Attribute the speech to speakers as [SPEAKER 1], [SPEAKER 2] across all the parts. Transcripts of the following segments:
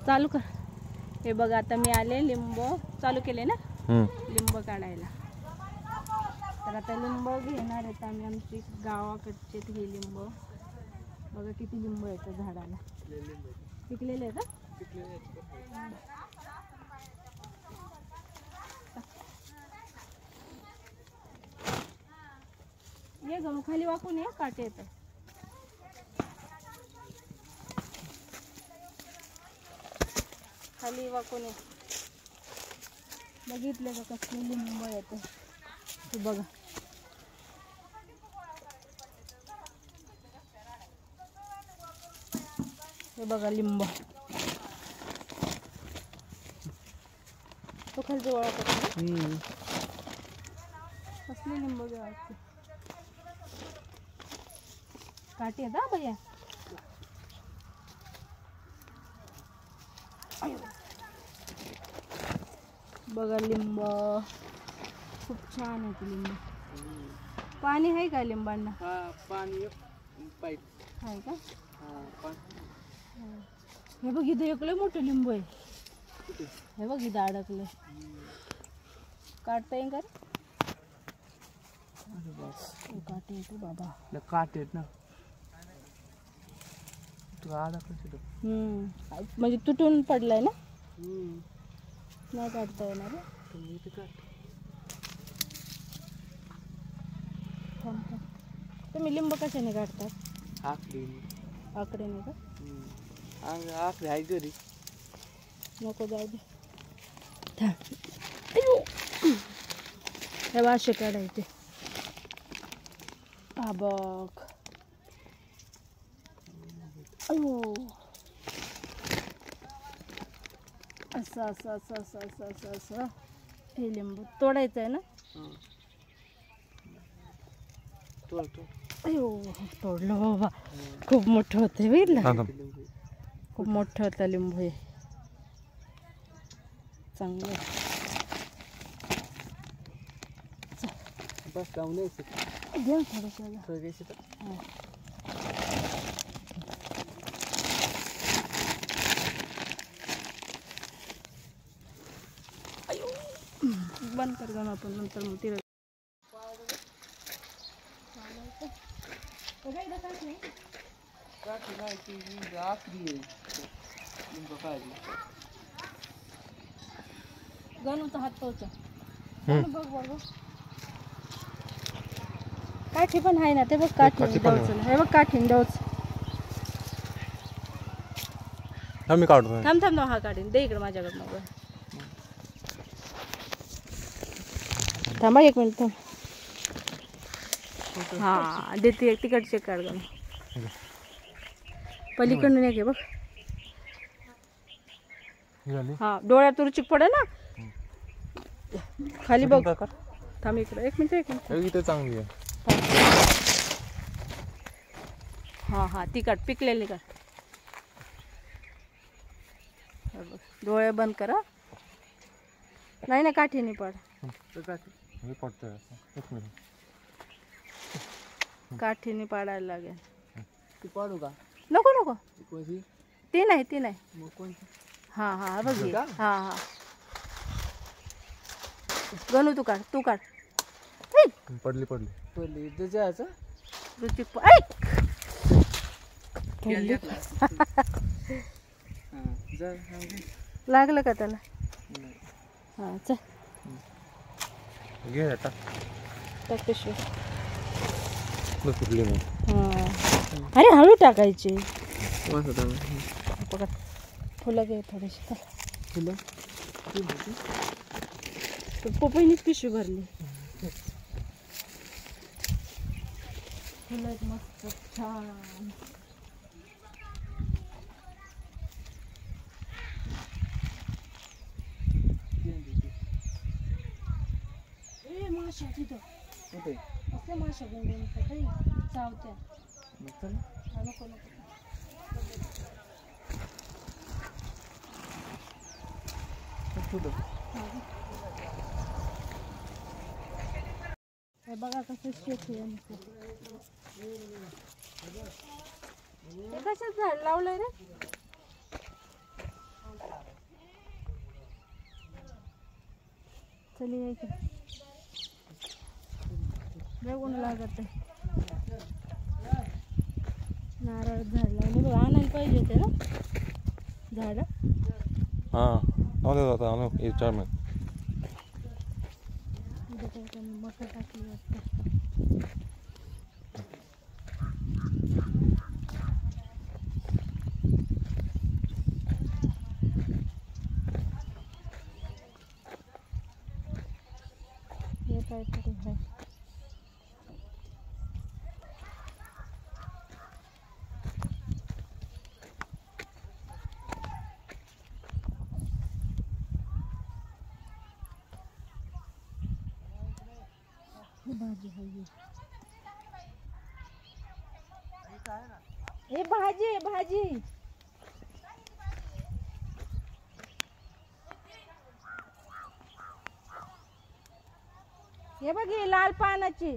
[SPEAKER 1] चालू कर. हे बघ आता मी आले लिंब चालू केले ना लिंब काढायला. तर आता लिंब घेणार आहेत आम्ही आमची गावाकडचे हे लिंब. बघा किती लिंब आहेत झाडाला. पिकलेले आहेत का? ये गणू खाली वाकून ये काटे येतात. खाली वाकून ये. बघितले का कसले लिंब येते ते बघा. हे बघा लिंब. तो खाली जवळ कसले लिंब घ्यायचे. काटे आहेत भैया. बघा लिंब खूप छान आहे लिंब. पाणी आहे का लिंबांना?
[SPEAKER 2] पाणी पाईप
[SPEAKER 1] आहे का? हे बघ इथं एकलं मोठं लिंब आहे. हे बघ इथं अडकलं. काढता येईल का? काटे येते बाबा.
[SPEAKER 2] काटे आहेत ना.
[SPEAKER 1] म्हणजे तुटून पडलाय ना. नाही काढता येणार. तुम्ही लिंब कशाने काढतात? आकडेने का?
[SPEAKER 2] आकडे आहे घरी.
[SPEAKER 1] नको जाऊ दे. हे वाशे काढायचे. हा बघ. असं असं असं असं असं असं असं हे लिंबू तोडायचं आहे ना. अयो तोडलं बाबा. खूप मोठं होते बघितलं. खूप मोठं होतं लिंबू हे. चांगलं
[SPEAKER 2] बस जाऊन यायचं.
[SPEAKER 1] घे थोडंसं. बंद कर जाऊ आपण नंतर मग तिला. गणूचा हात पोचा. बघ बघ काठी पण आहे ना. ते बघ काठी. हे बघ काठी डोच.
[SPEAKER 3] मी काढतो.
[SPEAKER 1] थांब थांब हा काढीन दे इकडे माझ्याकडे. मग थांबा एक मिनिट थांब. हा देते तिकडचे काढ गं. पलीकडून एक बघ. हा डोळ्यात रुचिक पडे ना. खाली बघ. थांब इकडे एक मिनिट.
[SPEAKER 3] इथे चांगली आहे.
[SPEAKER 1] हा हा ती काढ पिकलेली काढ. डोळे बंद करा. नाही ना काठी नाही पड. काठीने पाडायला लागेल.
[SPEAKER 2] ती पाडू का?
[SPEAKER 1] नको नको. ती नाही ती नाही.
[SPEAKER 2] मग कोणती?
[SPEAKER 1] हा हा बघ. हा हा गणू तू काढ. तू काढ.
[SPEAKER 3] पडली
[SPEAKER 2] त्याचं
[SPEAKER 1] रुचिक लागलं का त्याला? हा चल
[SPEAKER 3] घे टाक.
[SPEAKER 1] टाक पिशवी.
[SPEAKER 3] फुटली नाही.
[SPEAKER 1] अरे हळू टाकायची.
[SPEAKER 2] पकड.
[SPEAKER 1] फुलं घे थोडीशी.
[SPEAKER 2] फुलं
[SPEAKER 1] पपईनीच पिशवी भरली. फुलं मस्त छान. माशा तिथं असल्या माशा गोंडून काही चावत्या. नको नको. हे बघा कसं शेत आहे. कशात झाड लावलंय रे? चल यायचं बघून लागत आहे नारळ झाड लावले बघ आणायला पाहिजे होते ना झाड
[SPEAKER 3] हां आता आणू 4 महिने
[SPEAKER 1] मका टाकली वाटतं हे काहीतरी आहे भाजी हे भाजी भाजी हे बघ ही लाल पानाची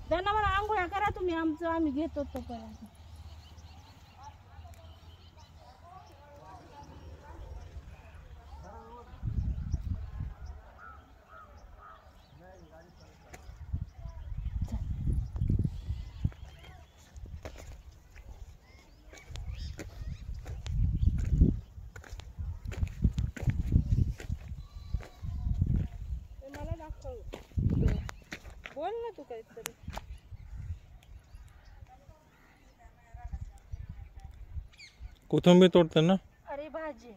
[SPEAKER 1] त्यांना म्हणा आंघोळ्या करा तुम्ही आमचं आम्ही घेतो तोपर्यंत बोल ना तू काहीतरी
[SPEAKER 3] कोथिंबीर तोडते ना
[SPEAKER 1] अरे भाजी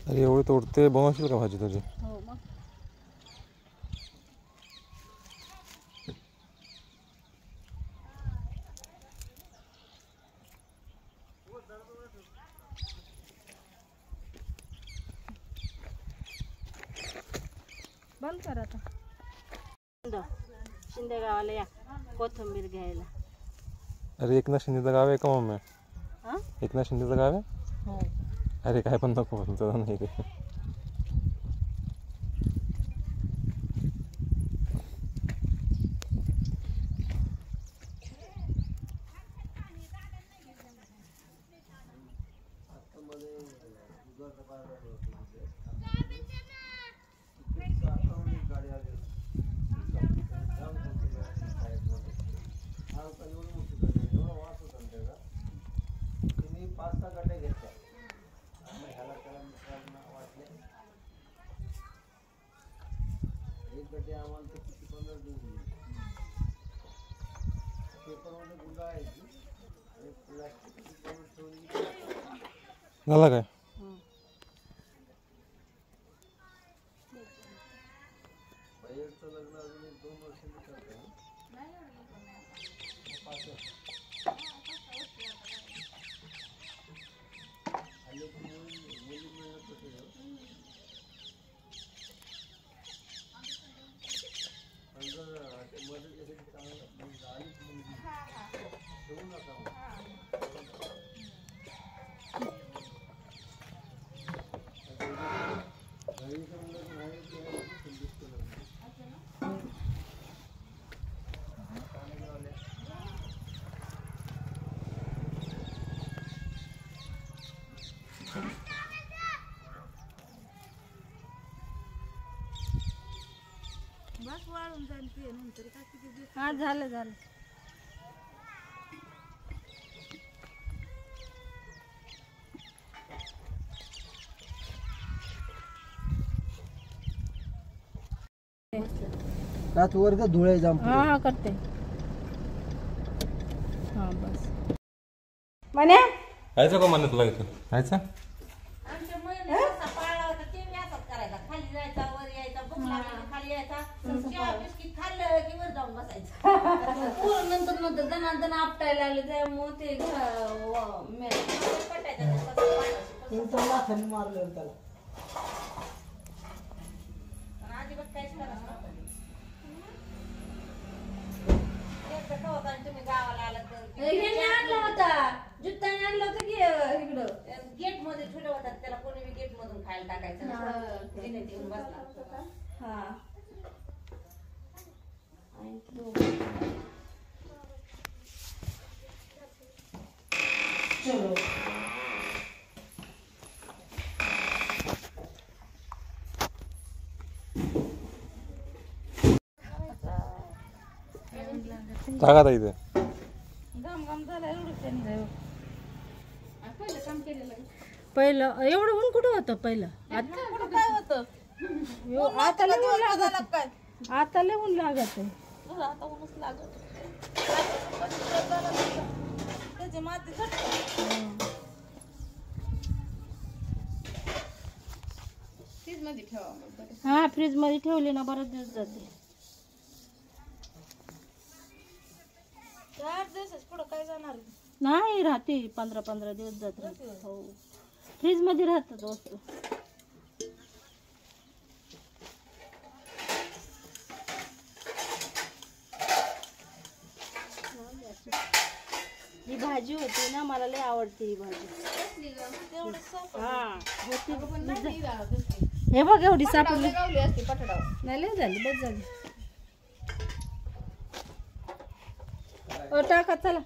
[SPEAKER 3] अरे एवढी तोडते बनवशील का भाजी तुझी
[SPEAKER 1] हो मग बंद कर आता शिंदे गावाला या कोथिंबीर घ्यायला
[SPEAKER 3] अरे एकनाथ शिंदेचं गाव आहे का मम्मी
[SPEAKER 1] हा
[SPEAKER 3] एकनाथ शिंदेचं गाव आहे
[SPEAKER 1] हो
[SPEAKER 3] अरे काय पण नको तुमचं नाही ते झाला काय
[SPEAKER 1] हा झालं झालं
[SPEAKER 2] रात वर का धुळे जाम
[SPEAKER 1] हा हा करते हा बस म्हणे
[SPEAKER 3] खायचं का म्हणत तुला इथं खायचं
[SPEAKER 1] नंतर नंतर दणादण आपटायला लागले त्यामुळे ते
[SPEAKER 2] मारलं त्याला
[SPEAKER 1] अजिबात काहीच करायचं आणला होता जुत्ताने आणलं होतं की इकडं
[SPEAKER 4] गेट मध्ये ठेवलं होतं त्याला कोणी गेट मधून खायला टाकायचं जिने देऊन बसला
[SPEAKER 1] हा
[SPEAKER 4] चलो
[SPEAKER 3] जागा आता इथे
[SPEAKER 1] पहिलं एवढं ऊन कुठं होतं पहिलं
[SPEAKER 4] काय होतं
[SPEAKER 1] आता लय ऊन लागत आता लय ऊन लागत आहे
[SPEAKER 4] आता ऊनच लागत त्याची माती
[SPEAKER 1] हा फ्रीज मध्ये ठेवली ना बरेच दिवस जाते
[SPEAKER 4] 4 दिवस पुढं काय जाणार
[SPEAKER 1] नाही राहते 15-15 दिवस जाते हो फ्रीज मध्ये राहतात वस्तू ही भाजी होती ना मला लय आवडते ही भाजी हा होती हे बघ एवढी सापडली नाही लय झाली बस झाली टाका चला